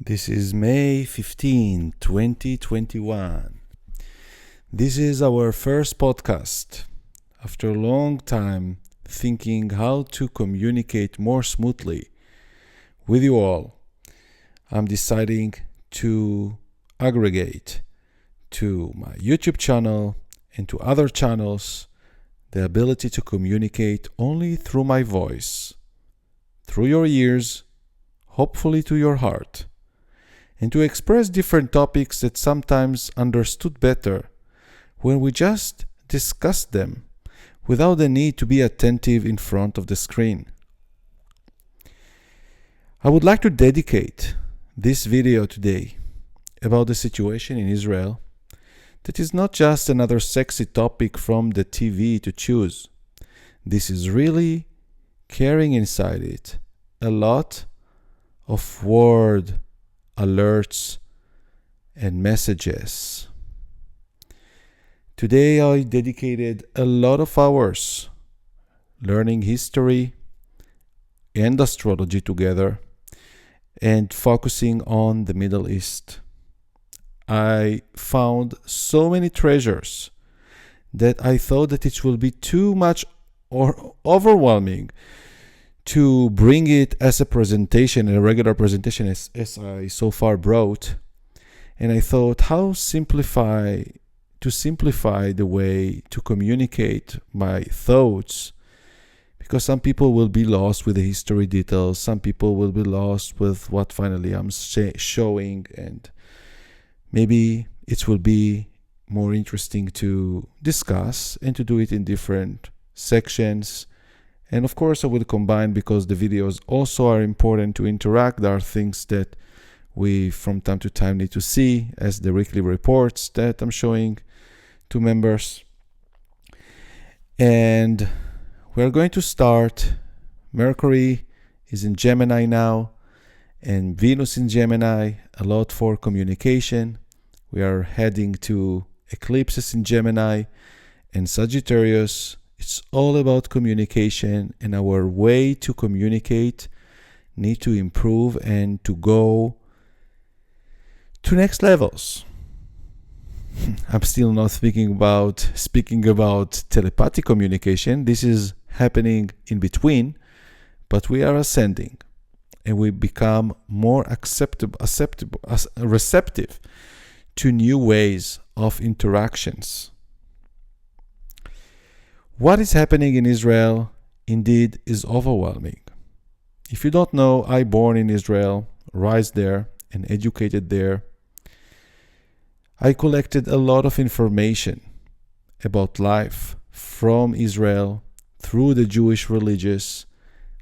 This is May 15, 2021. This is our first podcast. After a long time thinking how to communicate more smoothly with you all, I'm deciding to aggregate to my YouTube channel and to other channels the ability to communicate only through my voice, through your ears, hopefully to your heart, and to express different topics that sometimes understood better when we just discussed them without the need to be attentive in front of the screen. I would like to dedicate this video today about the situation in Israel that is not just another sexy topic from the TV to choose. This is really carrying inside it a lot of word alerts and messages. Today I dedicated a lot of hours learning history and astrology together and focusing on the Middle East. I found so many treasures that I thought that it will be too much or overwhelming to bring it as a presentation, a regular presentation as I so far brought. And I thought to simplify the way to communicate my thoughts, because some people will be lost with the history details, some people will be lost with what finally I'm showing, and maybe it will be more interesting to discuss and to do it in different sections. And of course I will combine, because the videos also are important to interact. There are things that we from time to time need to see, as the weekly reports that I'm showing to members. And we're going to start. Mercury is in Gemini now, and Venus in Gemini, a lot for communication. We are heading to eclipses in Gemini and Sagittarius. It's all about communication, and our way to communicate need to improve and to go to next levels. I'm still not speaking about telepathic communication. This is happening in between, but we are ascending and we become more receptive to new ways of interactions. What is happening in Israel indeed is overwhelming. If you don't know, I born in Israel, raised there, and educated there. I collected a lot of information about life from Israel through the Jewish religious.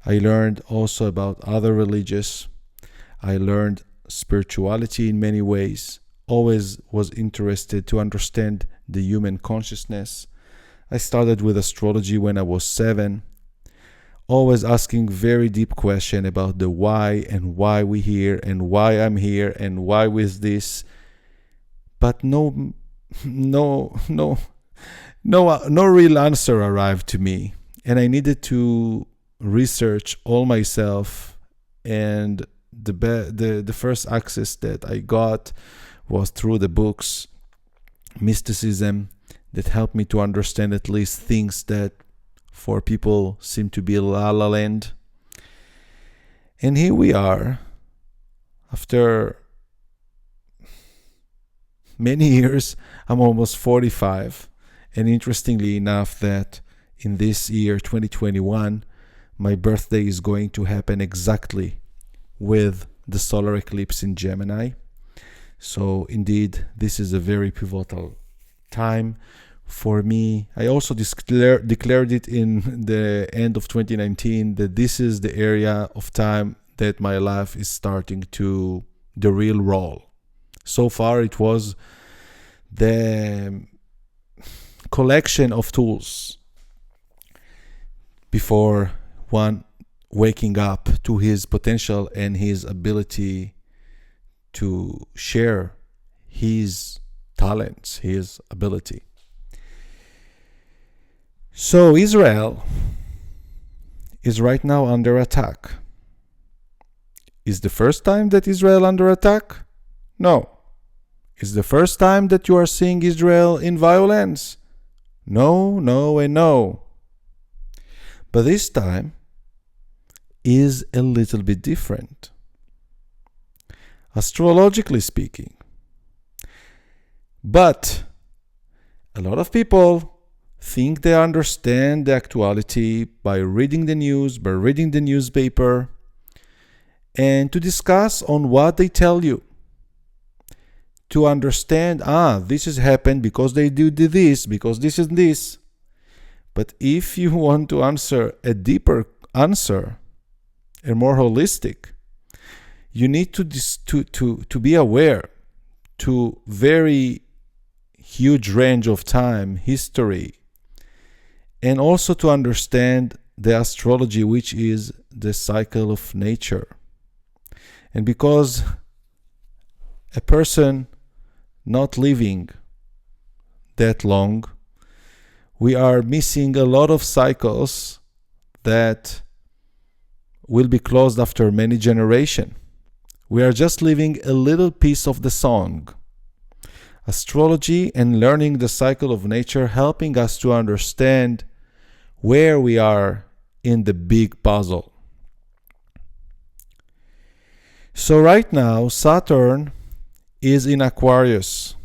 I learned also about other religions. I learned spirituality in many ways. Always was interested to understand the human consciousness. I started with astrology when I was 7, always asking very deep questions about the why and why we here and why I'm here and why with this. But no real answer arrived to me, and I needed to research all myself. And the first access that I got was through the books, mysticism, that helped me to understand at least things that for people seem to be la la land. And here we are, after many years. I'm almost 45, and interestingly enough, that in this year 2021, my birthday is going to happen exactly with the solar eclipse in Gemini. So indeed, this is a very pivotal time for me. I also declared it in the end of 2019 that this is the area of time that my life is starting to the real role. So far it was the collection of tools before one waking up to his potential and his ability to share his talents, his ability. So Israel is right now under attack. Is the first time that Israel under attack? No. Is the first time that you are seeing Israel in violence? No, no, and no. But this time is a little bit different, astrologically speaking. But a lot of people think they understand the actuality by reading the news, by reading the newspaper, and to discuss on what they tell you. To understand, this has happened because they did this, because this is this. But if you want to answer a deeper answer, a more holistic, you need to be aware to very huge range of time, history, and also to understand the astrology, which is the cycle of nature. And because a person not living that long, we are missing a lot of cycles that will be closed after many generations. We are just living a little piece of the song. Astrology and learning the cycle of nature helping us to understand where we are in the big puzzle. So right now, Saturn is in Aquarius.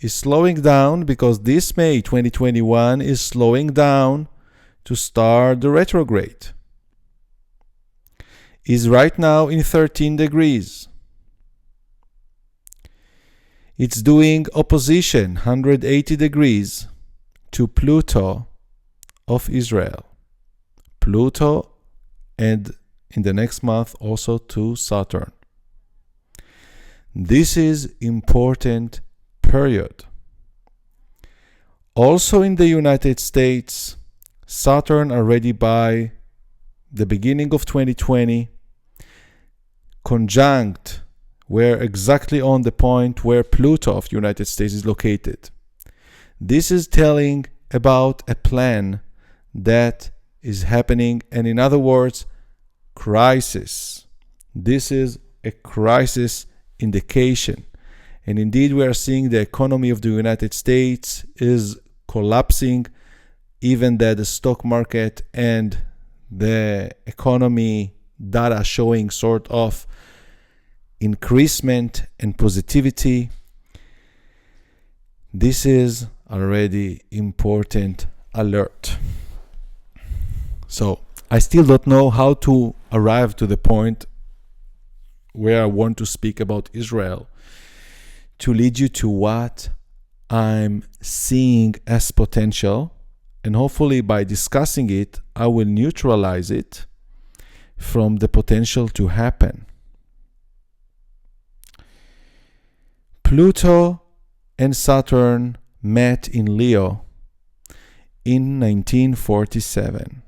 Is slowing down because this May 2021 is slowing down to start the retrograde. Is right now in 13 degrees. It's doing opposition 180 degrees to Pluto of Israel. Pluto, and in the next month also to Saturn. This is important period. Also in the United States, Saturn already by the beginning of 2020 conjunct where exactly on the point where Pluto of the United States is located. This is telling about a plan that is happening, and in other words, crisis. This is a crisis indication. And indeed, we are seeing the economy of the United States is collapsing, even that the stock market and the economy data showing sort of increasement and positivity. This is already important alert. So I still don't know how to arrive to the point where I want to speak about Israel to lead you to what I'm seeing as potential, and hopefully by discussing it I will neutralize it from the potential to happen. Pluto and Saturn met in Leo in 1947.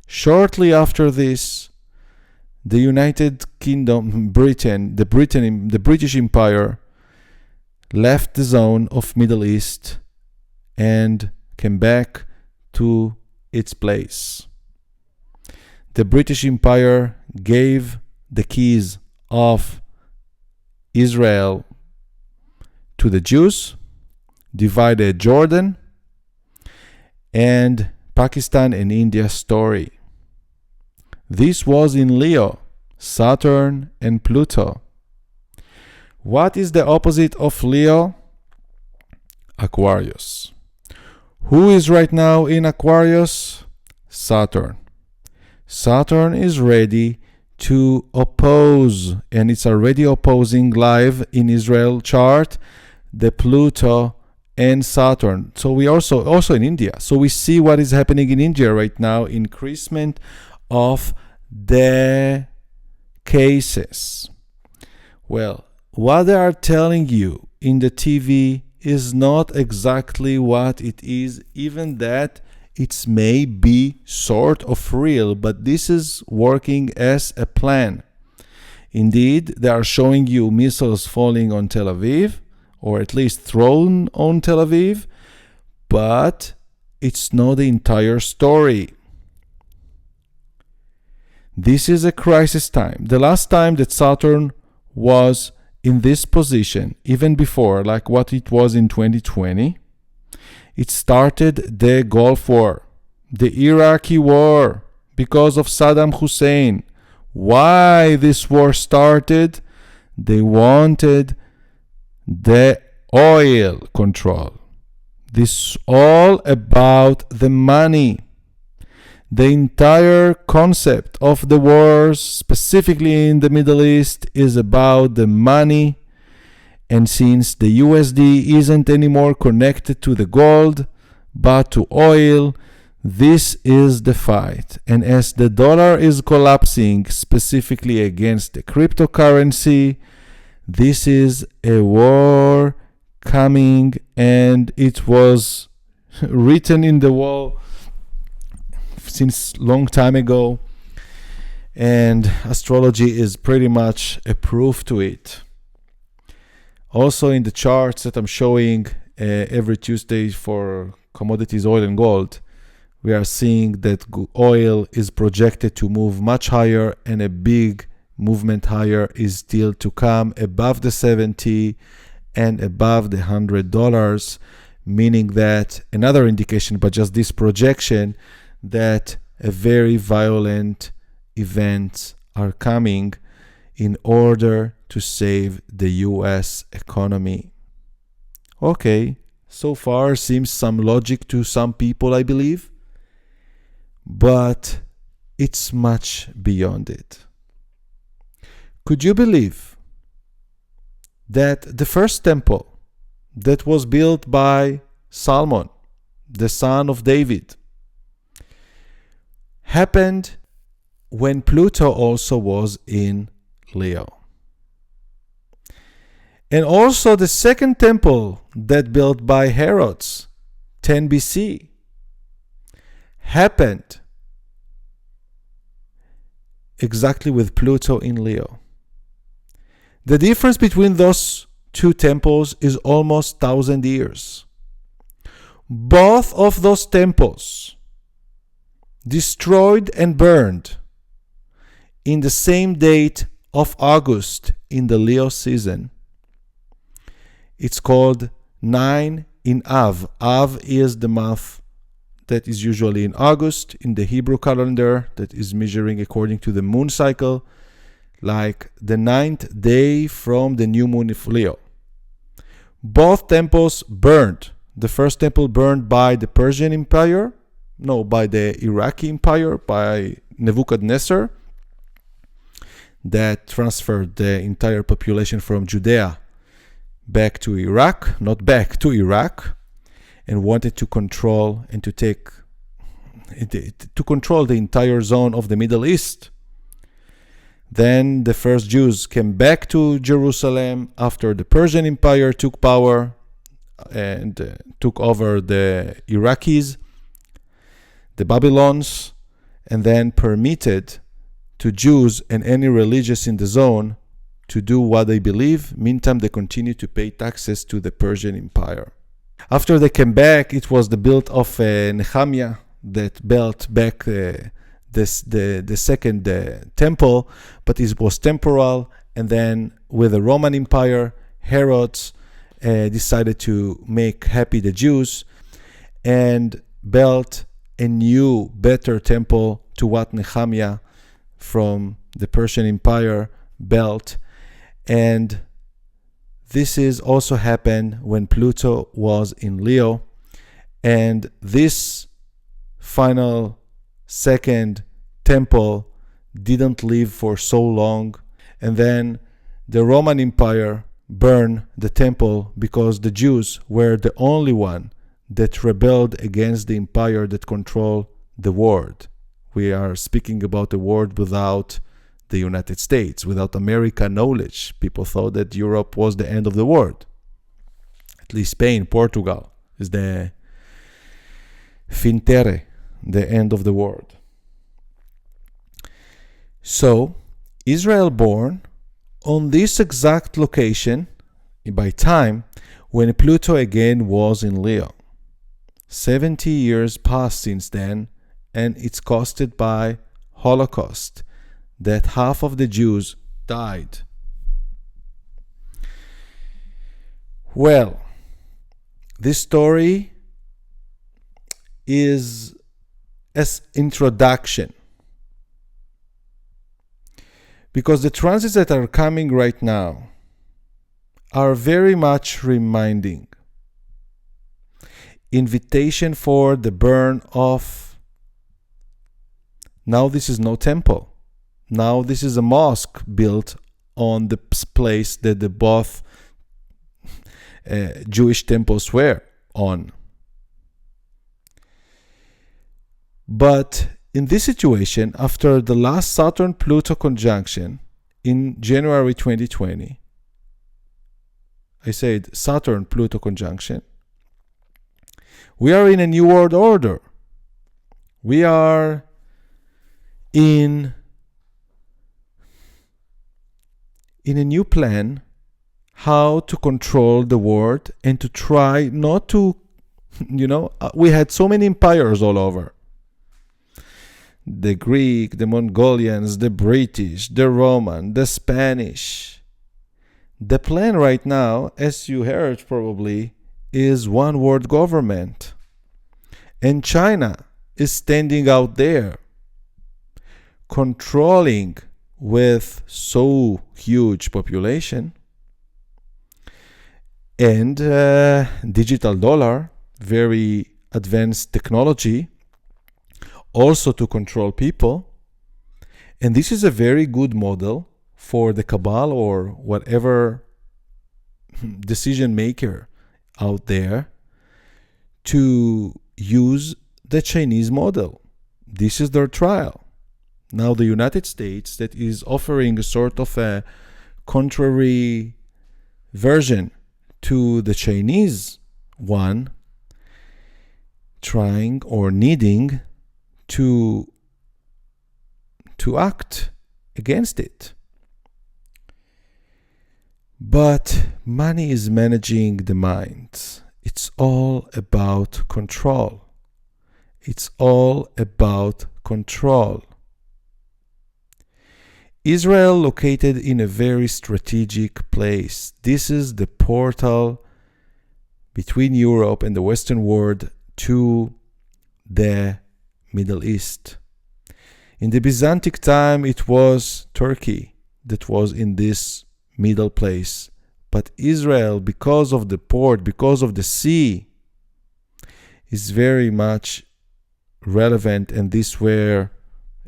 Shortly after this, the United Kingdom, the British Empire left the zone of Middle East and came back to its place. The British Empire gave the keys of Israel to the Jews, divided Jordan and Pakistan and India story. This was in Leo, Saturn and Pluto. What is the opposite of Leo? Aquarius. Who is right now in Aquarius? Saturn. Saturn is ready to oppose, and it's already opposing live in Israel chart, the Pluto and Saturn. So we also in India. So we see what is happening in India right now, increasement of the cases. Well, what they are telling you in the TV is not exactly what it is, even that it may be sort of real, but this is working as a plan. Indeed, they are showing you missiles falling on Tel Aviv, or at least thrown on Tel Aviv, but it's not the entire story. This is a crisis time. The last time that Saturn was in this position, even before, like what it was in 2020, it started the Gulf War, the Iraqi war, because of Saddam Hussein. Why this war started? They wanted the oil control. This is all about the money. The entire concept of the wars, specifically in the Middle East, is about the money. And since the USD isn't anymore connected to the gold, but to oil, this is the fight. And as the dollar is collapsing, specifically against the cryptocurrency, this is a war coming, and it was written in the wall since long time ago, and astrology is pretty much a proof to it. Also in the charts that I'm showing every Tuesday for commodities, oil and gold, we are seeing that oil is projected to move much higher, and a big movement higher is still to come, above the 70 and above the $100, meaning that another indication, but just this projection, that a very violent events are coming in order to save the US economy. Okay, so far seems some logic to some people, I believe, but it's much beyond it. Could you believe that the first temple that was built by Solomon, the son of David, happened when Pluto also was in Leo? And also the second temple that built by Herod, 10 BC, happened exactly with Pluto in Leo. The difference between those two temples is almost 1,000 years. Both of those temples destroyed and burned in the same date of August in the Leo season. It's called 9 in Av. Av is the month that is usually in August in the Hebrew calendar, that is measuring according to the moon cycle, like the 9th day from the new moon of Leo. Both temples burned. The first temple burned by the Persian Empire, by the Iraqi Empire, by Nebuchadnezzar, that transferred the entire population from Judea back to Iraq, not back to Iraq, and wanted to control and to control the entire zone of the Middle East. Then the first Jews came back to Jerusalem after the Persian Empire took power and took over the Iraqis, the Babylons, and then permitted to Jews and any religious in the zone to do what they believe. Meantime, they continue to pay taxes to the Persian Empire. After they came back, it was the build of Nehemiah that built back the second temple, but it was temporal. And then with the Roman Empire, Herod decided to make happy the Jews and built a new, better temple to what Nehemiah from the Persian Empire built. And this is also happened when Pluto was in Leo. And this final second temple didn't live for so long. And then the Roman Empire burned the temple because the Jews were the only one that rebelled against the empire that controlled the world. We are speaking about a world without the United States, without American knowledge. People thought that Europe was the end of the world. At least Spain, Portugal is the fin terre, the end of the world. So Israel born on this exact location by time when Pluto again was in Leo. 70 years passed since then, and it's costed by Holocaust. that half of the Jews died. Well, this story is as introduction, because the transits that are coming right now are very much reminding. Invitation for the burn of. Now this is no temple. Now this is a mosque built on the place that the both Jewish temples were on. But in this situation, after the last Saturn-Pluto conjunction in January 2020, I said Saturn-Pluto conjunction, we are in a new world order. We are in a new plan how to control the world and to try not to, we had so many empires all over. The Greek, the Mongolians, the British, the Roman, the Spanish. The plan right now, as you heard probably, is one world government. And China is standing out there, controlling with so huge population, and digital dollar, very advanced technology, also to control people. And this is a very good model for the cabal or whatever decision maker out there to use the Chinese model. This is their trial. Now the United States, that is offering a sort of a contrary version to the Chinese one, trying or needing to act against it. But money is managing the mind. It's all about control. It's all about control. Israel located in a very strategic place. This is the portal between Europe and the Western world to the Middle East. In the Byzantine time, it was Turkey that was in this middle place. But Israel, because of the port, because of the sea, is very much relevant, and this where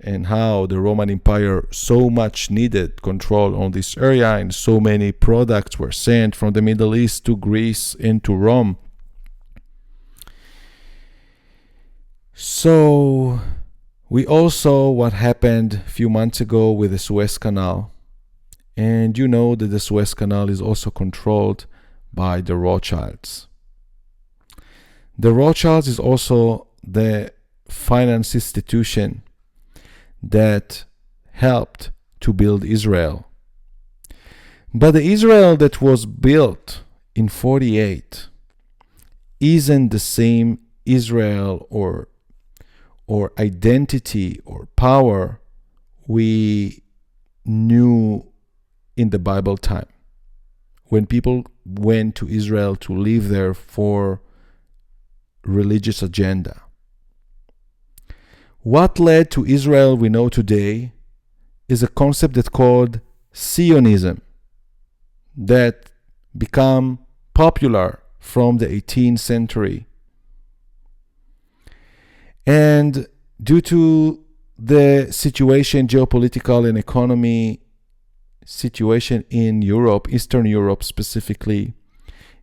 and how the Roman Empire so much needed control on this area, and so many products were sent from the Middle East to Greece and to Rome. So we all saw what happened a few months ago with the Suez Canal. And you know that the Suez Canal is also controlled by the Rothschilds. The Rothschilds is also the finance institution that helped to build Israel. But the Israel that was built in 48 isn't the same Israel or identity or power we knew in the Bible time, when people went to Israel to live there for religious agenda. What led to Israel we know today is a concept that's called Zionism, that became popular from the 18th century. And due to the situation, geopolitical and economy situation in Europe, Eastern Europe specifically,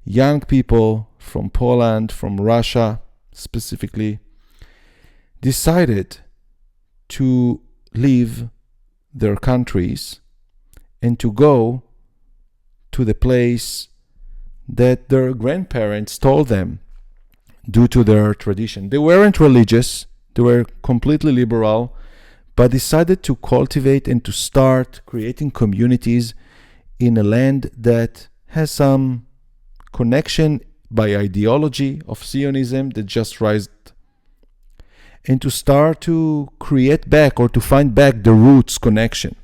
young people from Poland, from Russia specifically, decided to leave their countries and to go to the place that their grandparents told them due to their tradition. They weren't religious, they were completely liberal, but decided to cultivate and to start creating communities in a land that has some connection by ideology of Zionism that just rised, and to start to create back or to find back the roots connection.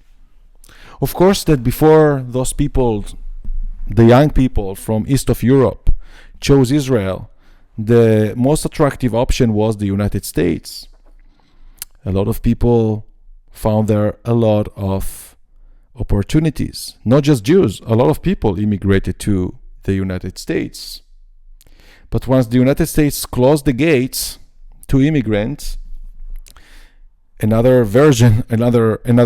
Of course, that before those people, the young people from east of Europe, chose Israel, the most attractive option was the United States. A lot of people found there a lot of opportunities. Not just Jews, a lot of people immigrated to the United States. But once the United States closed the gates to immigrants, another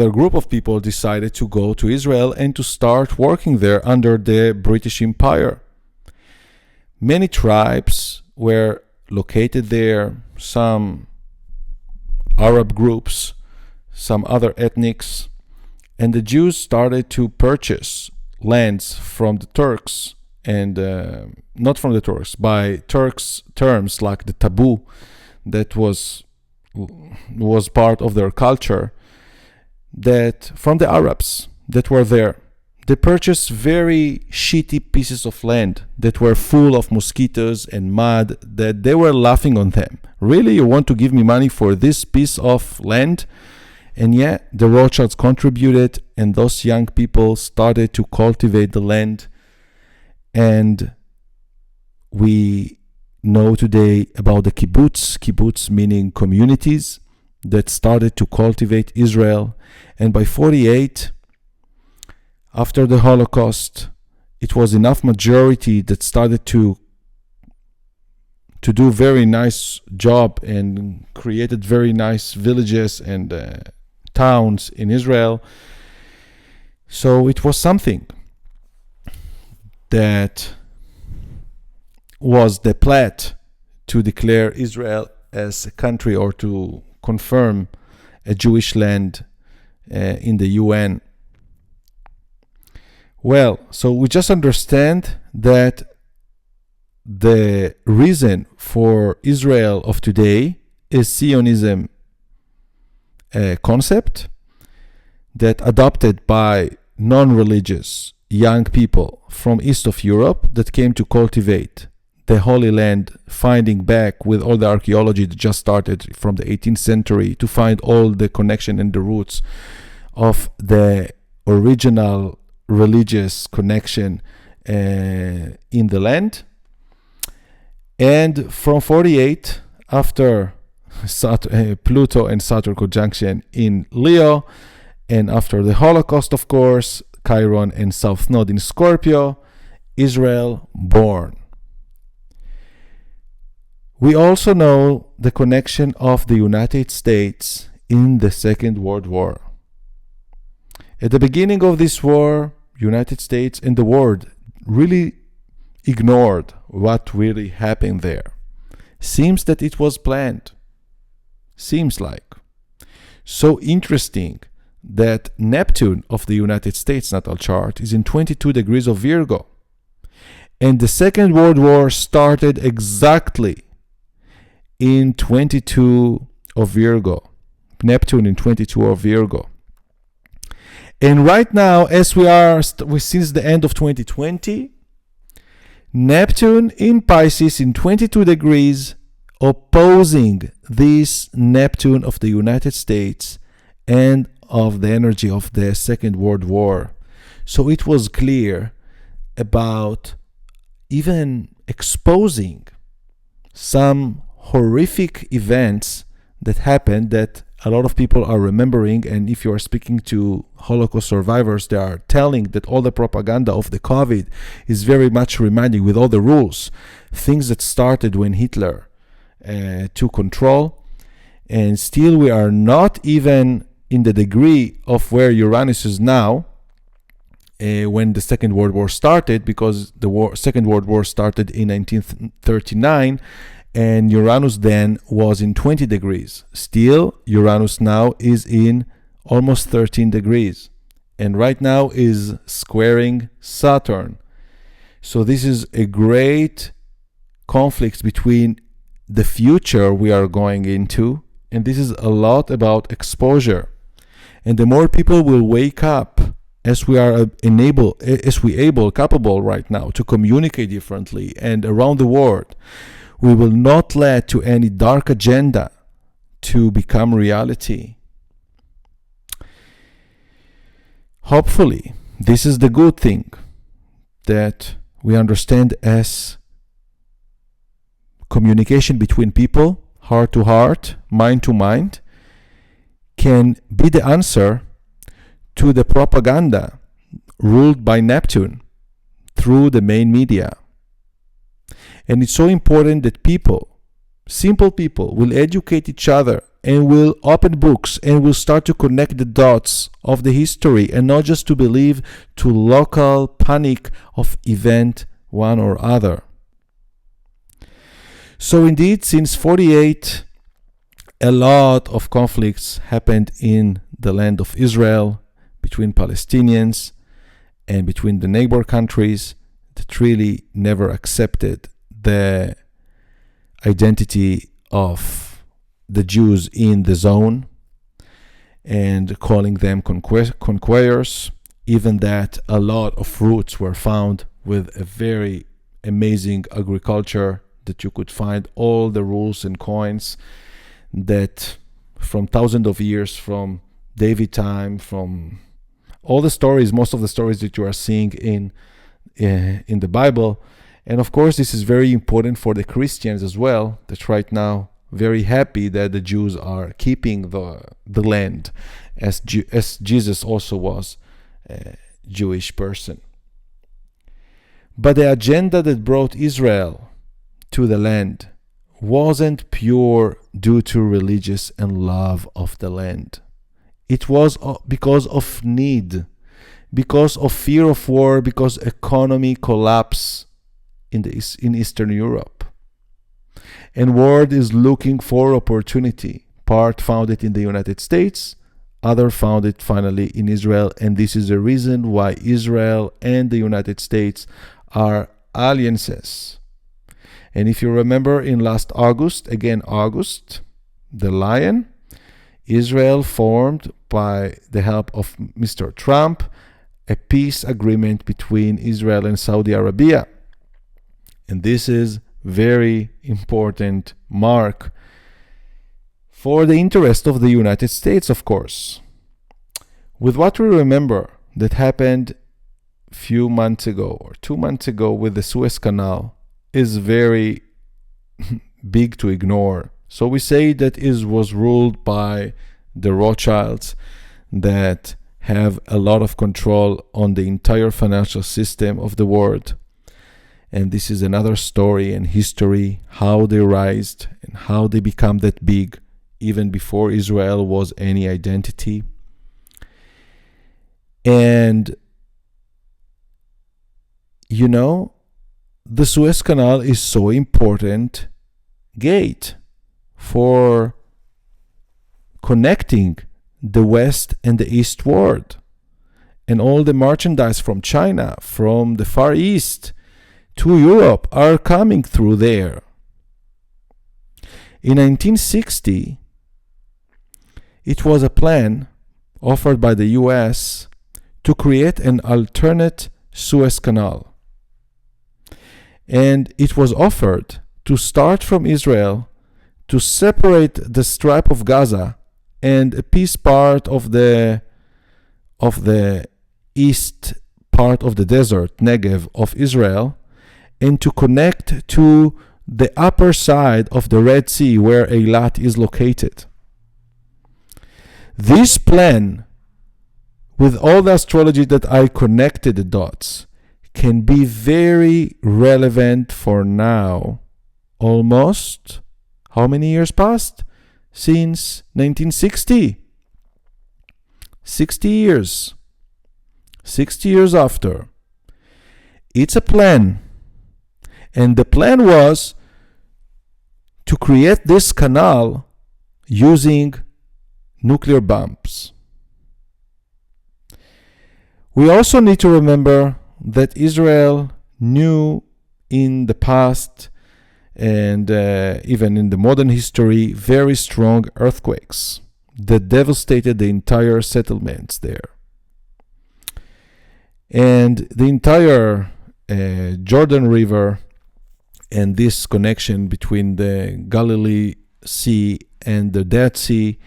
group of people decided to go to Israel and to start working there under the British Empire. Many tribes were located there, some Arab groups, some other ethnics, and the Jews started to purchase lands from the Turks, and not from the Turks, by Turks terms like the taboo that was part of their culture, that from the Arabs that were there. They purchased very shitty pieces of land that were full of mosquitoes and mud, that they were laughing on them. Really, you want to give me money for this piece of land? And yet, the Rothschilds contributed, and those young people started to cultivate the land. And we know today about the kibbutz meaning communities, that started to cultivate Israel. And by 48, after the Holocaust, it was enough majority that started to do very nice job and created very nice villages and towns in Israel. So it was something that was the plat to declare Israel as a country or to confirm a Jewish land in the UN. Well, so we just understand that the reason for Israel of today is Zionism concept that adopted by non-religious young people from east of Europe that came to cultivate the Holy Land, finding back with all the archaeology that just started from the 18th century to find all the connection and the roots of the original religious connection in the land. And from 48, after Pluto and Saturn conjunction in Leo, and after the Holocaust, of course, Chiron and South Node in Scorpio, Israel born. We also know the connection of the United States in the Second World War. At the beginning of this war, United States and the world really ignored what really happened there. Seems that it was planned. Seems like. So interesting that Neptune of the United States natal chart is in 22 degrees of Virgo. And the Second World War started exactly in 22 of Virgo. Neptune in 22 of Virgo. And right now, as we are since the end of 2020, Neptune in Pisces in 22 degrees, opposing this Neptune of the United States and of the energy of the Second World War. So it was clear about even exposing some horrific events that happened that a lot of people are remembering. And if you are speaking to Holocaust survivors, they are telling that all the propaganda of the COVID is very much reminding, with all the rules, things that started when Hitler took control. And still we are not even in the degree of where Uranus is now when the Second World War started, because the Second World War started in 1939, and Uranus then was in 20 degrees. Still, Uranus now is in almost 13 degrees. And right now is squaring Saturn. So this is a great conflict between the future we are going into, and this is a lot about exposure. And the more people will wake up, as we are capable right now to communicate differently and around the world, we will not let to any dark agenda to become reality. Hopefully, this is the good thing that we understand as communication between people, heart to heart, mind to mind, can be the answer to the propaganda ruled by Neptune through the main media. And it's so important that people, simple people, will educate each other and will open books and will start to connect the dots of the history and not just to believe to local panic of event one or other. So indeed, since 48, a lot of conflicts happened in the land of Israel between Palestinians and between the neighbor countries that really never accepted the identity of the Jews in the zone and calling them conquerors, even that a lot of roots were found with a very amazing agriculture that you could find all the rules and coins that from thousands of years, from David time, from all the stories, most of the stories that you are seeing in the Bible. And of course, this is very important for the Christians as well, that right now very happy that the Jews are keeping the land, as Jesus also was a Jewish person. But the agenda that brought Israel to the land wasn't pure due to religious and love of the land. It was because of need, because of fear of war, because economy collapse in Eastern Europe. And world is looking for opportunity. Part found it in the United States, other found it finally in Israel, and this is the reason why Israel and the United States are alliances. And if you remember in last August, the lion, Israel formed by the help of Mr. Trump a peace agreement between Israel and Saudi Arabia. And this is very important mark for the interest of the United States, of course. With what we remember that happened few months ago or 2 months ago with the Suez Canal is very big to ignore. So we say that it was ruled by the Rothschilds that have a lot of control on the entire financial system of the world. And this is another story and history, how they rised and how they become that big, even before Israel was any identity. And, you know, the Suez Canal is so important gate for connecting the West and the East world. And all the merchandise from China, from the Far East to Europe are coming through there. In 1960, it was a plan offered by the US to create an alternate Suez Canal. And it was offered to start from Israel, to separate the Strip of Gaza and a piece part of the east part of the desert, Negev of Israel, and to connect to the upper side of the Red Sea where Eilat is located. This plan, with all the astrology that I connected the dots, can be very relevant for now. Almost, how many years passed? Since 1960. 60 years. 60 years after. It's a plan. And the plan was to create this canal using nuclear bombs. We also need to remember that Israel knew in the past and even in the modern history very strong earthquakes that devastated the entire settlements there. And the entire Jordan River and this connection between the Galilee Sea and the Dead Sea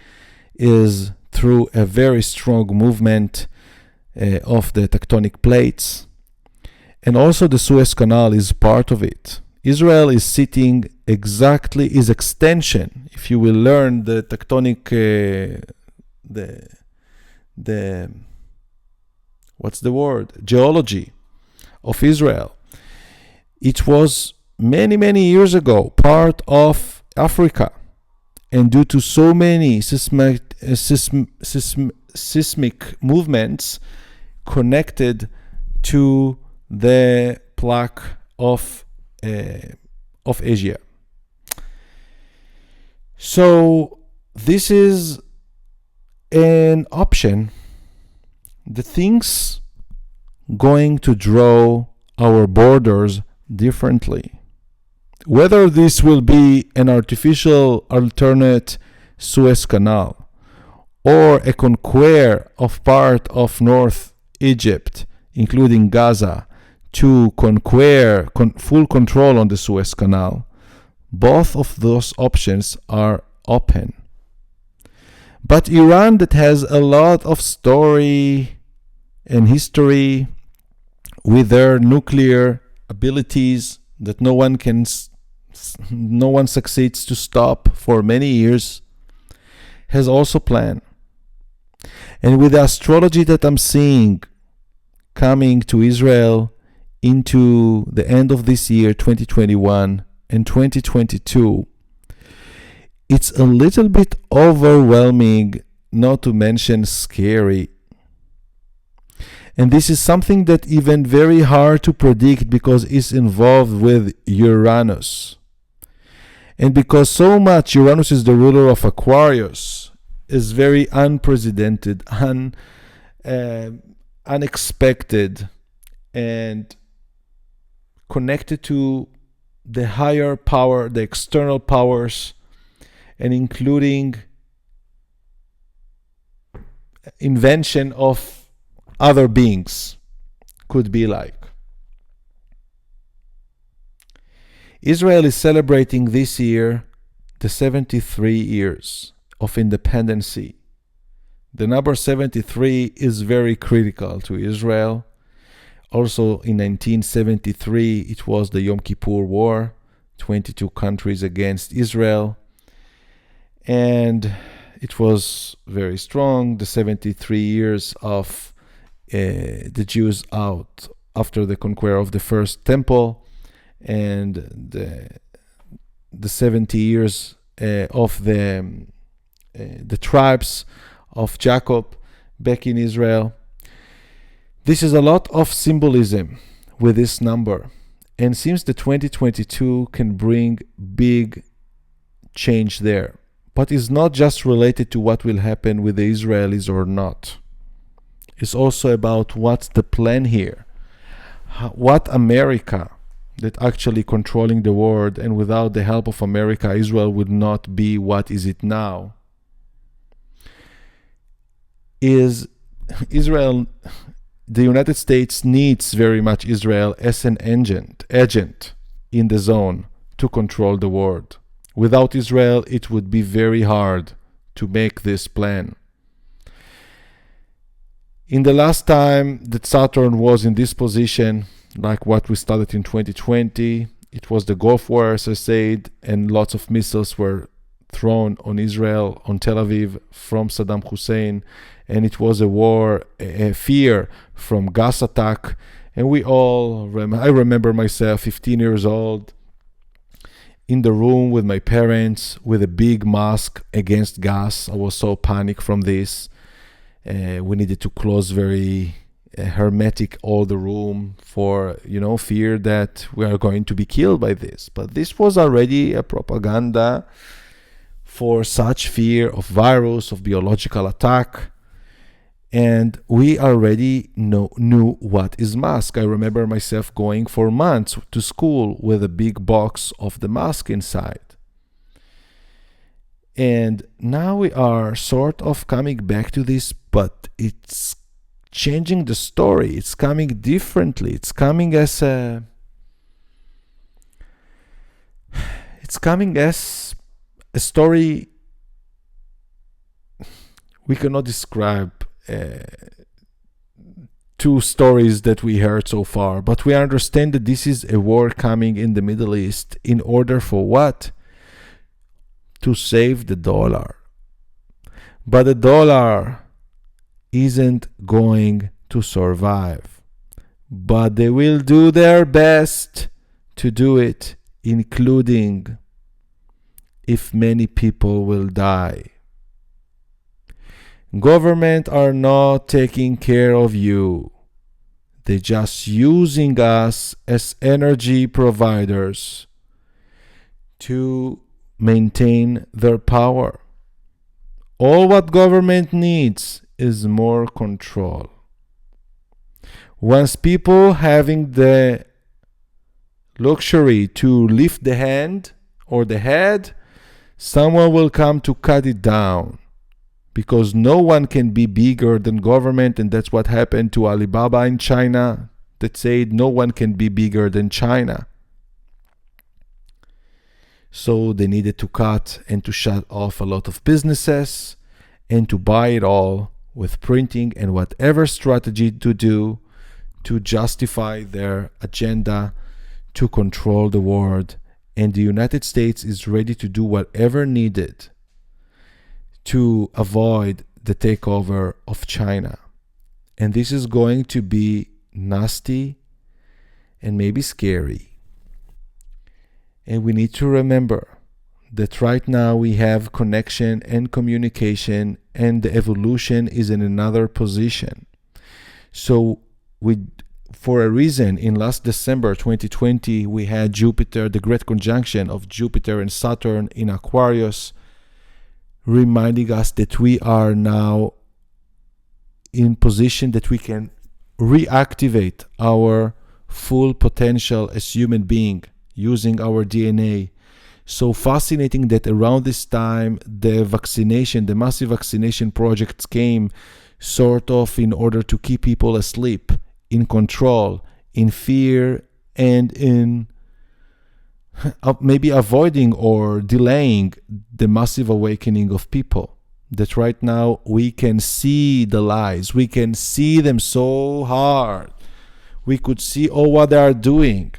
is through a very strong movement of the tectonic plates. And also the Suez Canal is part of it. Israel is sitting exactly, is extension. If you will learn the tectonic, the what's the word? Geology of Israel. It was many, many years ago part of Africa. And due to so many seismic movements connected to the plaque of Asia. So this is an option. The things going to draw our borders differently. Whether this will be an artificial alternate Suez Canal or a conquer of part of North Egypt, including Gaza, to conquer full control on the Suez Canal, both of those options are open. But Iran, that has a lot of story and history with their nuclear abilities that no one succeeds to stop for many years, has also planned. And with the astrology that I'm seeing coming to Israel into the end of this year, 2021 and 2022, it's a little bit overwhelming, not to mention scary. And this is something that even very hard to predict because it's involved with Uranus. And because so much Uranus is the ruler of Aquarius, is very unprecedented, unexpected, and connected to the higher power, the external powers, and including invention of other beings, could be like. Israel is celebrating this year the 73 years of independency. The number 73 is very critical to Israel. Also in 1973, it was the Yom Kippur War, 22 countries against Israel. And it was very strong, the 73 years of the Jews out after the conquest of the first temple, and the 70 years of the tribes of Jacob back in Israel. This is a lot of symbolism with this number, and seems that 2022 can bring big change there. But it's not just related to what will happen with the Israelis or not. It's also about what's the plan here. What America, that actually controlling the world, and without the help of America, Israel would not be what is it now. Is Israel, the United States needs very much Israel as an agent in the zone to control the world. Without Israel, it would be very hard to make this plan. In the last time that Saturn was in this position, like what we started in 2020, it was the Gulf War, as I said, and lots of missiles were thrown on Israel, on Tel Aviv, from Saddam Hussein, and it was a war, a fear from gas attack. And I remember myself, 15 years old, in the room with my parents with a big mask against gas. I was so panicked from this. We needed to close very hermetic all the room for, fear that we are going to be killed by this. But this was already a propaganda for such fear of virus, of biological attack. And we already knew what is mask. I remember myself going for months to school with a big box of the mask inside. And now we are sort of coming back to this, but it's changing the story. It's coming differently. It's coming as a story we cannot describe two stories that we heard so far, but we understand that this is a war coming in the Middle East in order for what? To save the dollar. But the dollar isn't going to survive. But they will do their best to do it, including if many people will die. Government are not taking care of you. They're just using us as energy providers to maintain their power. All what government needs is more control. Once people having the luxury to lift the hand or the head, someone will come to cut it down, because no one can be bigger than government, and that's what happened to Alibaba in China, that said no one can be bigger than China. So they needed to cut and to shut off a lot of businesses and to buy it all with printing and whatever strategy to do to justify their agenda to control the world. And the United States is ready to do whatever needed to avoid the takeover of China. And this is going to be nasty and maybe scary. And we need to remember that right now we have connection and communication, and the evolution is in another position. So for a reason, in last December 2020, we had Jupiter, the great conjunction of Jupiter and Saturn in Aquarius, reminding us that we are now in position that we can reactivate our full potential as human being using our DNA. So fascinating that around this time the massive vaccination projects came sort of in order to keep people asleep, in control, in fear, and in maybe avoiding or delaying the massive awakening of people. That right now we can see the lies, we can see them so hard, we could see all what they are doing,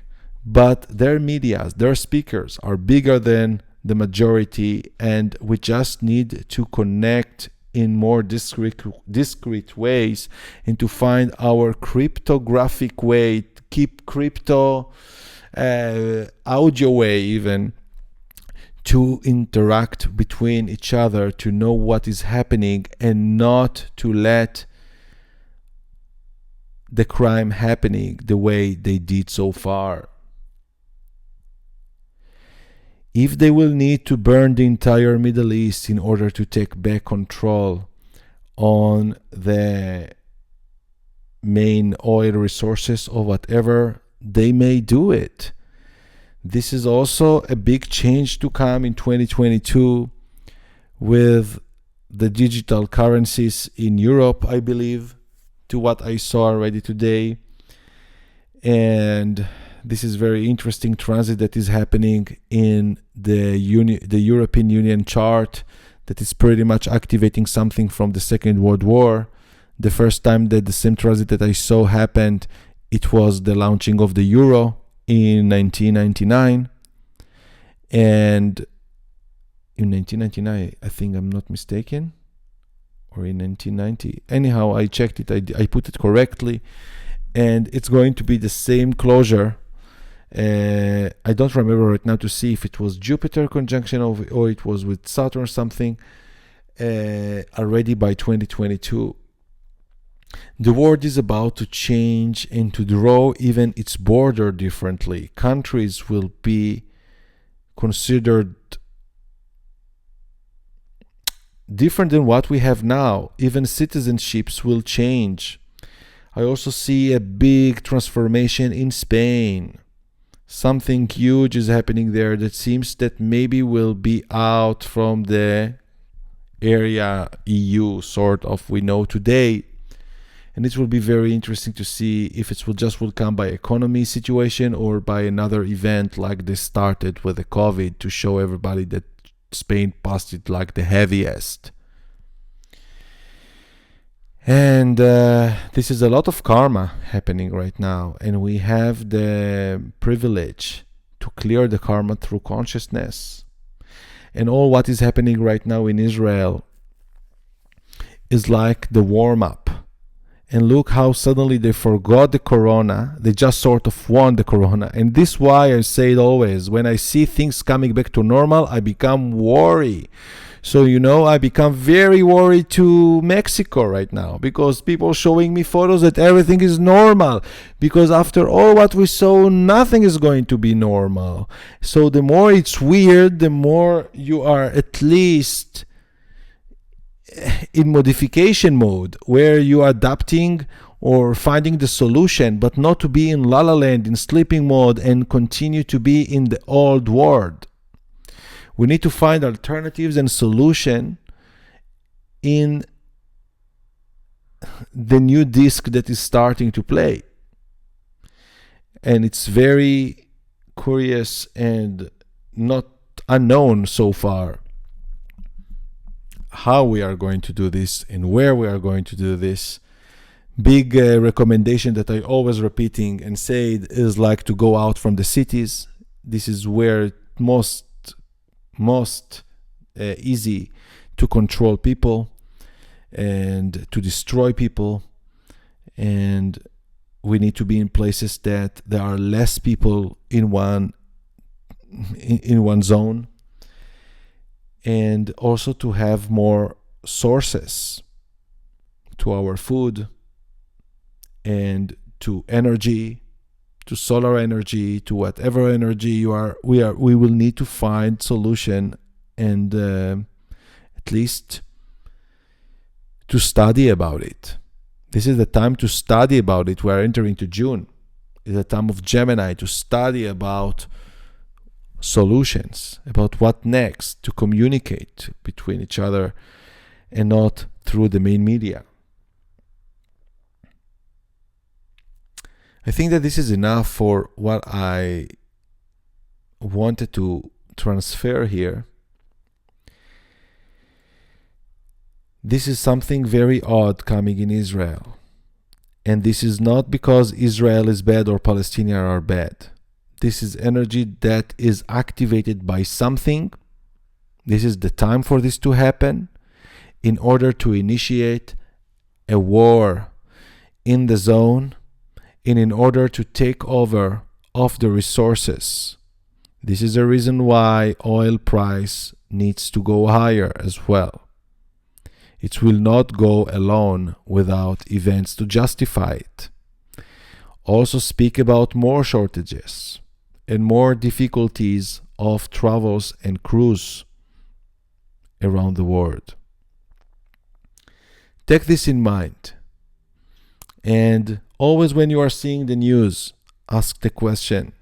but their medias, their speakers are bigger than the majority, and we just need to connect in more discrete ways and to find our cryptographic way, keep crypto audio way even, to interact between each other, to know what is happening and not to let the crime happening the way they did so far. If they will need to burn the entire Middle East in order to take back control on the main oil resources or whatever, they may do it. This is also a big change to come in 2022 with the digital currencies in Europe, I believe, to what I saw already today. And this is very interesting transit that is happening in the European Union chart, that is pretty much activating something from the Second World War. The first time that the same transit that I saw happened, it was the launching of the euro in 1999. And in 1999, I think I'm not mistaken, or in 1990. Anyhow, I checked it, I put it correctly, and it's going to be the same closure. I don't remember right now to see if it was Jupiter conjunction or it was with Saturn or something, already by 2022. The world is about to change and to draw even its border differently. Countries will be considered different than what we have now. Even citizenships will change. I also see a big transformation in Spain. Something huge is happening there that seems that maybe will be out from the area EU sort of we know today. And it will be very interesting to see if it will come by economy situation or by another event like this started with the COVID, to show everybody that Spain passed it like the heaviest. And this is a lot of karma happening right now, and we have the privilege to clear the karma through consciousness. And all what is happening right now in Israel is like the warm-up. And look how suddenly they forgot the corona. They just sort of won the corona. And this is why I say it always. When I see things coming back to normal, I become worried. So, I become very worried to Mexico right now, because people showing me photos that everything is normal. Because after all what we saw, nothing is going to be normal. So the more it's weird, the more you are at least in modification mode, where you are adapting or finding the solution, but not to be in la la land, in sleeping mode, and continue to be in the old world. We need to find alternatives and solution in the new disc that is starting to play. And it's very curious and not unknown so far how we are going to do this and where we are going to do this. Big recommendation that I always repeating and say is like to go out from the cities. This is where most easy to control people and to destroy people, and we need to be in places that there are less people in one zone, and also to have more sources to our food and to energy, to solar energy, to whatever energy we will need to find solution, and at least to study about it. This is the time to study about it. We are entering to June. It's a time of Gemini to study about solutions, about what next, to communicate between each other and not through the main media. I think that this is enough for what I wanted to transfer here. This is something very odd coming in Israel. And this is not because Israel is bad or Palestinians are bad. This is energy that is activated by something. This is the time for this to happen in order to initiate a war in the zone, and in order to take over of the resources. This is the reason why oil price needs to go higher as well. It will not go alone without events to justify it. Also speak about more shortages and more difficulties of travels and cruise around the world. Take this in mind. And always when you are seeing the news, ask the question,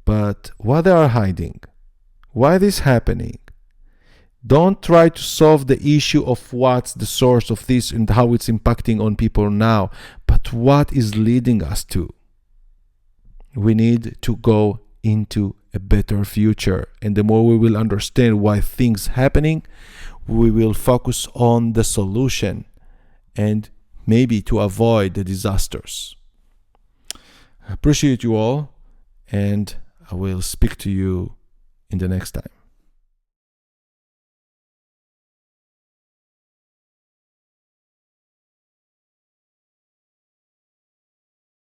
but what they are hiding? Why this happening? Don't try to solve the issue of what's the source of this and how it's impacting on people now, but what is leading us to. We need to go into a better future, and the more we will understand why things happening, we will focus on the solution and maybe to avoid the disasters. I appreciate you all, and I will speak to you in the next time.